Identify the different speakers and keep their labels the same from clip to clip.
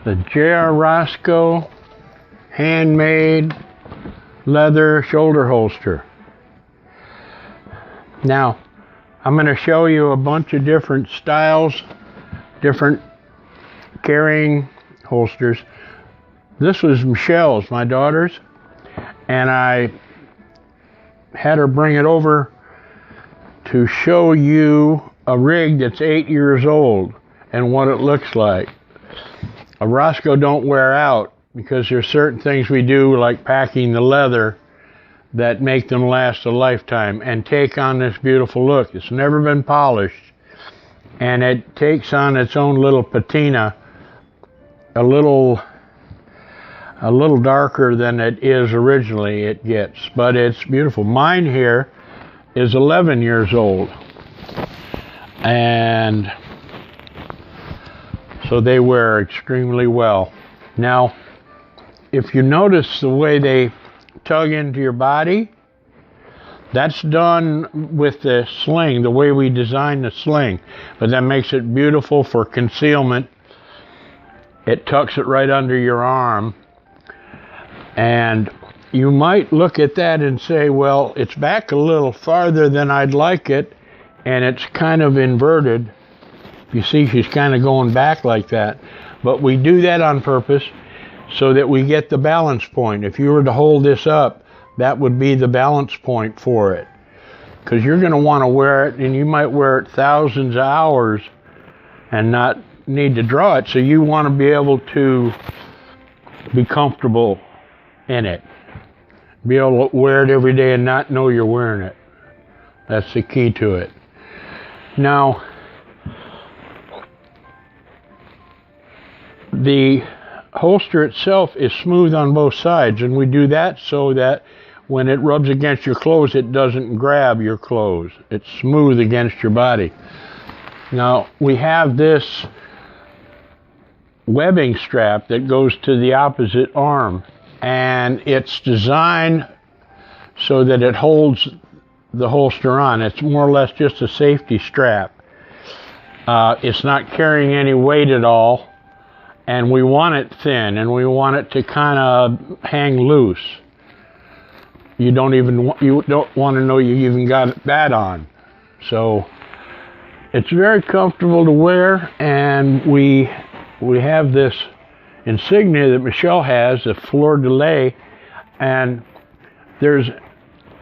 Speaker 1: the JR Roscoe handmade leather shoulder holster. Now, I'm going to show you a bunch of different styles, different carrying holsters. This was Michelle's, my daughter's, and I had her bring it over to show you a rig that's 8 years old and what it looks like. A Roscoe don't wear out because there's certain things we do, like packing the leather, that make them last a lifetime and take on this beautiful look. It's never been polished, and it takes on its own little patina, a little darker than it is originally it gets, but it's beautiful. Mine here is 11 years old, and so they wear extremely well. Now, if you notice the way they tug into your body, that's done with the sling, the way we design the sling, but that makes it beautiful for concealment. It tucks it right under your arm, and you might look at that and say, well, it's back a little farther than I'd like it, and it's kind of inverted. You see, she's kind of going back like that. But we do that on purpose so that we get the balance point. If you were to hold this up, that would be the balance point for it. Because you're going to want to wear it, and you might wear it thousands of hours and not need to draw it. So you want to be able to be comfortable in it. Be able to wear it every day and not know you're wearing it. That's the key to it. Now, the holster itself is smooth on both sides, and we do that so that when it rubs against your clothes, it doesn't grab your clothes. It's smooth against your body. Now, we have this webbing strap that goes to the opposite arm, and it's designed so that it holds the holster on. It's more or less just a safety strap. It's not carrying any weight at all, and we want it thin, and we want it to kind of hang loose. You don't want to know you even got that on. So it's very comfortable to wear, and we have this insignia that Michelle has, the fleur de lis, and there's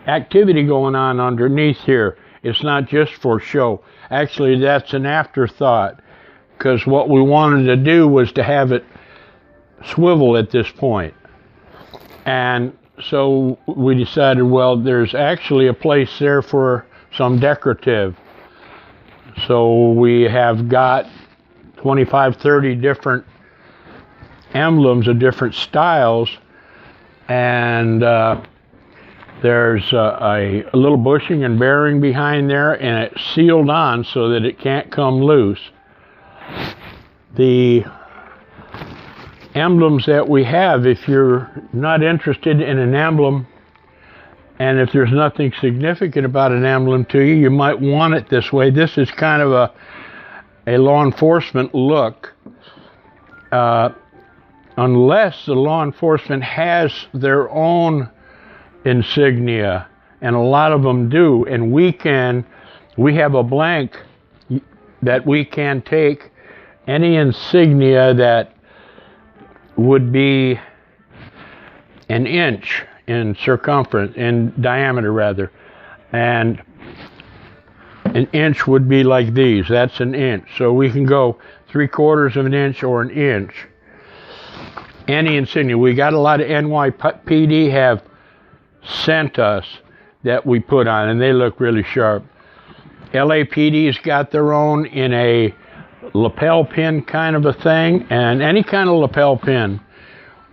Speaker 1: activity going on underneath here. It's not just for show. Actually, that's an afterthought, because what we wanted to do was to have it swivel at this point. And so we decided, well, there's actually a place there for some decorative. So we have got 25, 30 different emblems of different styles, and there's a little bushing and bearing behind there, and it's sealed on so that it can't come loose. The emblems that we have, if you're not interested in an emblem, and if there's nothing significant about an emblem to you, you might want it this way. This is kind of a law enforcement look, unless the law enforcement has their own insignia, and a lot of them do, and we have a blank that we can take any insignia that would be an inch in circumference, in diameter rather, and an inch would be like these. That's an inch. So we can go 3/4 of an inch or an inch. Any insignia. We got a lot of NYPD have sent us that we put on, and they look really sharp. LAPD's got their own in a lapel pin kind of a thing, and any kind of lapel pin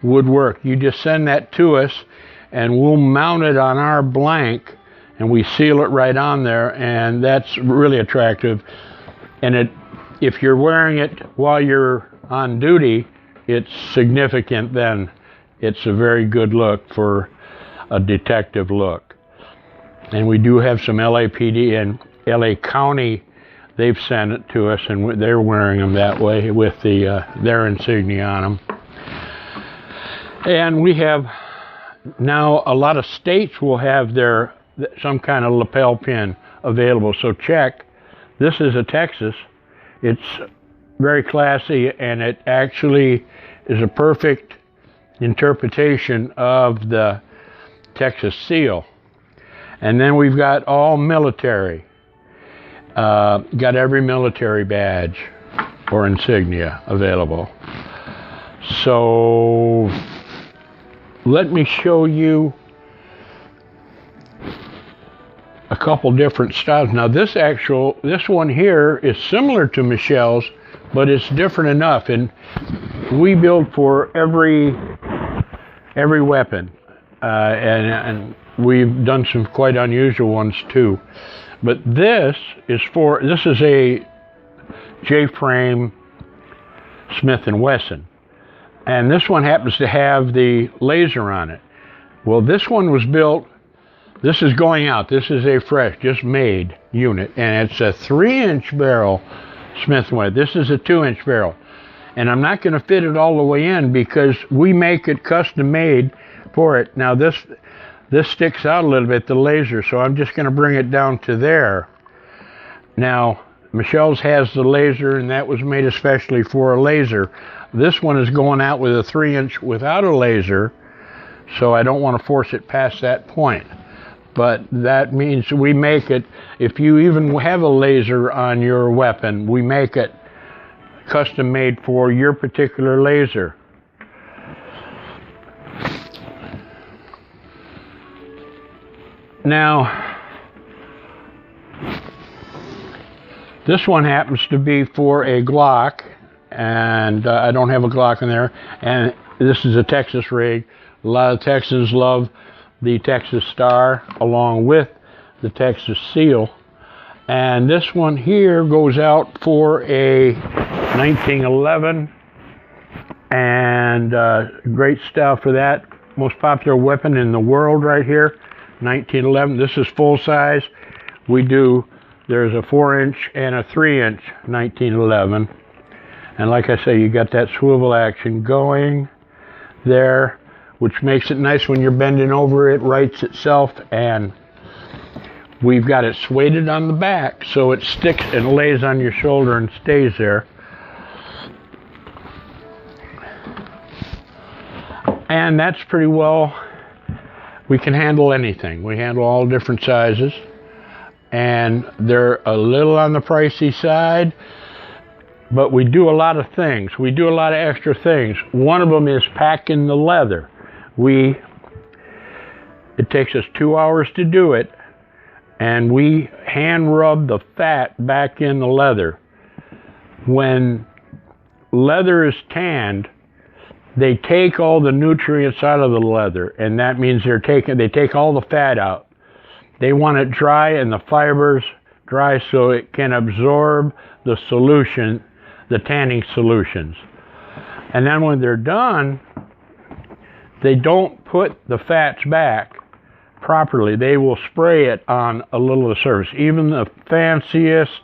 Speaker 1: would work. You just send that to us, and we'll mount it on our blank, and we seal it right on there, and that's really attractive. And if you're wearing it while you're on duty, it's significant then. It's a very good look for a detective look. And we do have some LAPD and LA County they've sent it to us, and they're wearing them that way with their insignia on them. And we have now a lot of states will have some kind of lapel pin available. So check. This is a Texas. It's very classy, and it actually is a perfect interpretation of the Texas seal. And then we've got all military. Got every military badge or insignia available. So let me show you a couple different styles. Now this one here is similar to Michelle's, but it's different enough, and we build for every weapon, and we've done some quite unusual ones too. But this is a J-frame Smith & Wesson, and this one happens to have the laser on it. Well, this one was built. This is going out. This is a fresh, just made unit, and it's a 3-inch barrel Smith & Wesson. This is a 2-inch barrel, and I'm not going to fit it all the way in because we make it custom made for it. Now this sticks out a little bit, the laser, so I'm just going to bring it down to there. Now Michelle's has the laser, and that was made especially for a laser. This one is going out with a 3-inch without a laser, so I don't want to force it past that point. But that means we make it, if you even have a laser on your weapon, we make it custom made for your particular laser. Now, this one happens to be for a Glock, and I don't have a Glock in there, and this is a Texas rig. A lot of Texans love the Texas Star along with the Texas Seal, and this one here goes out for a 1911, and great style for that. Most popular weapon in the world right here, 1911. This is full size. There's a 4-inch and a 3-inch 1911, and like I say, you got that swivel action going there, which makes it nice when you're bending over. It rights itself, and we've got it suede on the back so it sticks and lays on your shoulder and stays there. And that's pretty well, we can handle anything. We handle all different sizes, and they're a little on the pricey side, but we do a lot of things. We do a lot of extra things. One of them is packing the leather. It takes us 2 hours to do it, and we hand rub the fat back in the leather. When leather is tanned, they take all the nutrients out of the leather, and that means they take all the fat out. They want it dry and the fibers dry so it can absorb the solution, the tanning solutions. And then when they're done, they don't put the fats back properly. They will spray it on a little of the surface. Even the fanciest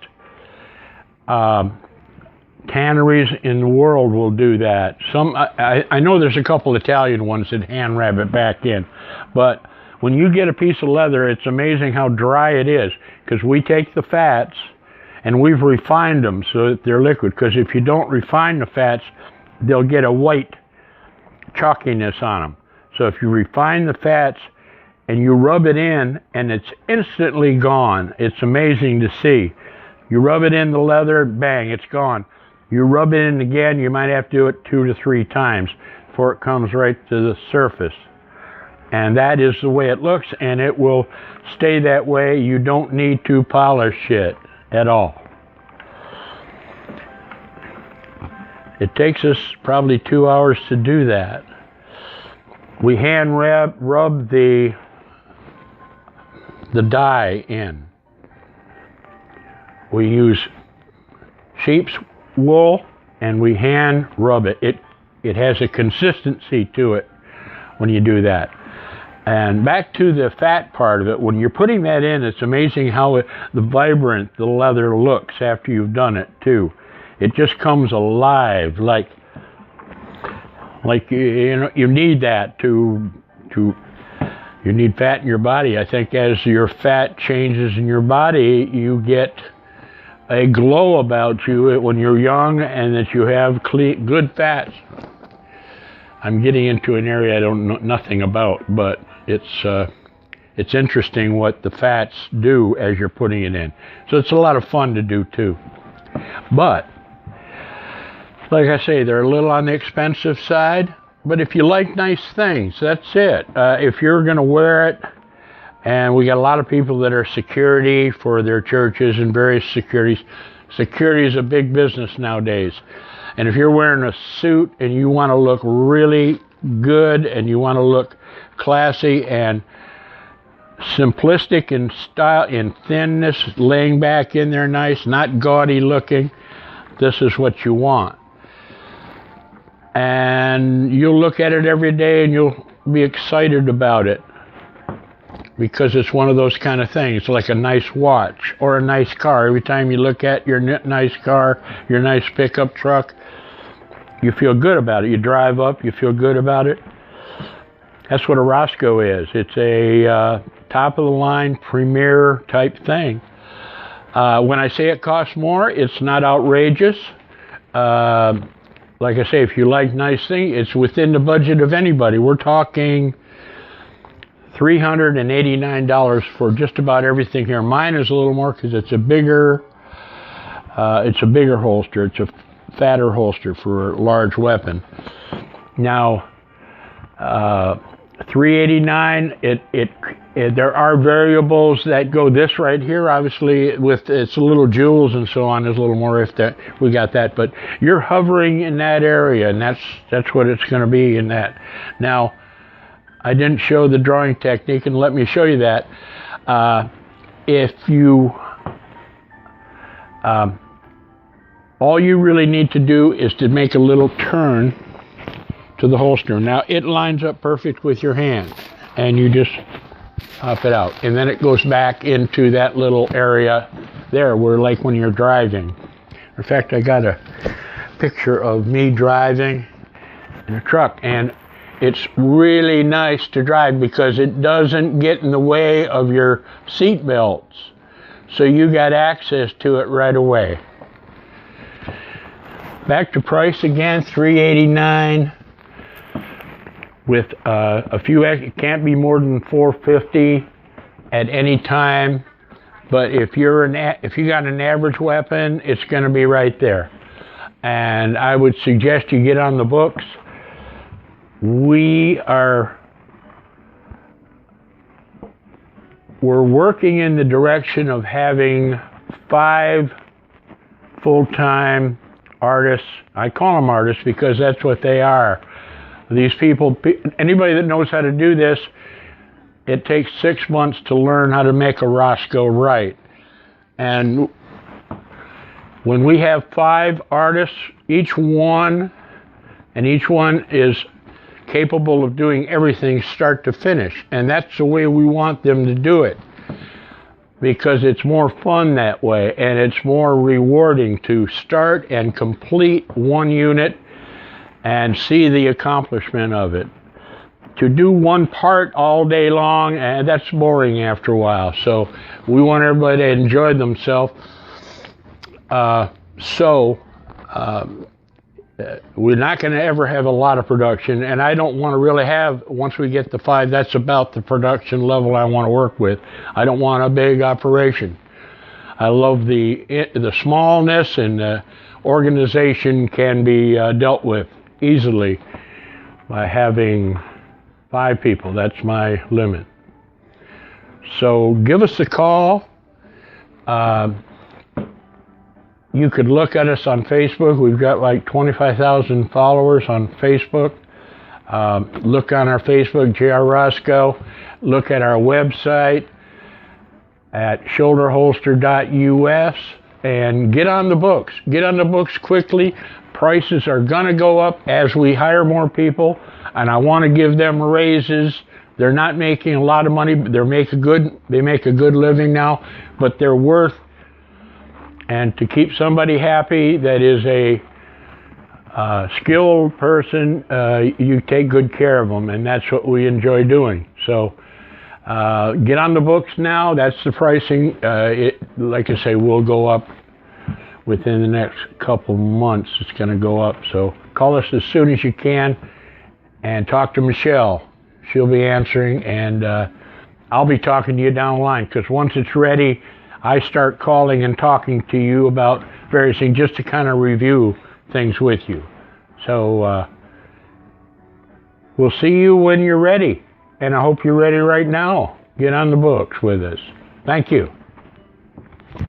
Speaker 1: tanneries in the world will do that. I know there's a couple Italian ones that hand rub it back in, but when you get a piece of leather, it's amazing how dry it is, because we take the fats and we've refined them so that they're liquid, because if you don't refine the fats, they'll get a white chalkiness on them. So if you refine the fats and you rub it in, and it's instantly gone. It's amazing to see. You rub it in the leather, bang, it's gone. You rub it in again, you might have to do it 2 to 3 times before it comes right to the surface. And that is the way it looks, and it will stay that way. You don't need to polish it at all. It takes us probably 2 hours to do that. We hand rub the dye in. We use sheep's wool, and we hand rub it. It has a consistency to it when you do that. And back to the fat part of it, when you're putting that in, it's amazing how the vibrant the leather looks after you've done it too. It just comes alive, like you know, you need that to you need fat in your body. I think as your fat changes in your body, you get a glow about you when you're young, and that you have clean, good fats. I'm getting into an area I don't know nothing about, but it's interesting what the fats do as you're putting it in. So it's a lot of fun to do too. But like I say, they're a little on the expensive side. But if you like nice things, that's it. If you're going to wear it, and we got a lot of people that are security for their churches and various securities. Security is a big business nowadays. And if you're wearing a suit and you want to look really good and you want to look classy and simplistic in style, in thinness, laying back in there nice, not gaudy looking, this is what you want. And you'll look at it every day and you'll be excited about it, because it's one of those kind of things, like a nice watch or a nice car. Every time you look at your nice car, your nice pickup truck, you feel good about it. You drive up, you feel good about it. That's what a Roscoe is. It's a top of the line, premier type thing. When I say it costs more, it's not outrageous. Like I say, if you like nice things, it's within the budget of anybody. We're talking $389 for just about everything here. Mine is a little more because it's a bigger holster. It's a fatter holster for a large weapon. Now, $389. There are variables that go this right here. Obviously, with its little jewels and so on, there's a little more if that we got that. But you're hovering in that area, and that's what it's going to be in that. Now, I didn't show the drawing technique, and let me show you that. If you all you really need to do is to make a little turn to the holster. Now, it lines up perfect with your hand, and you just pop it out, and then it goes back into that little area there where, like when you're driving. In fact, I got a picture of me driving in a truck, and it's really nice to drive because it doesn't get in the way of your seat belts, so you got access to it right away. Back to price again, $389. With a few, it can't be more than $450 at any time. But if you got an average weapon, it's going to be right there. And I would suggest you get on the books. We're working in the direction of having 5 full-time artists. I call them artists because that's what they are. These people, anybody that knows how to do this, it takes 6 months to learn how to make a Roscoe right. And when we have 5 artists, each one is capable of doing everything start to finish. And that's the way we want them to do it, because it's more fun that way, and it's more rewarding to start and complete one unit and see the accomplishment of it. To do one part all day long, that's boring after a while. So we want everybody to enjoy themselves. We're not going to ever have a lot of production, and I don't want to really have, once we get to 5, that's about the production level I want to work with. I don't want a big operation. I love the smallness, and the organization can be dealt with easily by having 5 people. That's my limit. So give us a call. You could look at us on Facebook. We've got like 25,000 followers on Facebook. Look on our Facebook, JR Roscoe. Look at our website at shoulderholster.us and get on the books. Get on the books quickly. Prices are going to go up as we hire more people, and I want to give them raises They're not making a lot of money. They make a good living now, but they're worth. And to keep somebody happy that is a skilled person, you take good care of them, and that's what we enjoy doing. So get on the books now. That's the pricing. Like I say, will go up within the next couple months. It's going to go up. So call us as soon as you can and talk to Michelle. She'll be answering, and I'll be talking to you down the line, because once it's ready, I start calling and talking to you about various things just to kind of review things with you. So we'll see you when you're ready, and I hope you're ready right now. Get on the books with us. Thank you.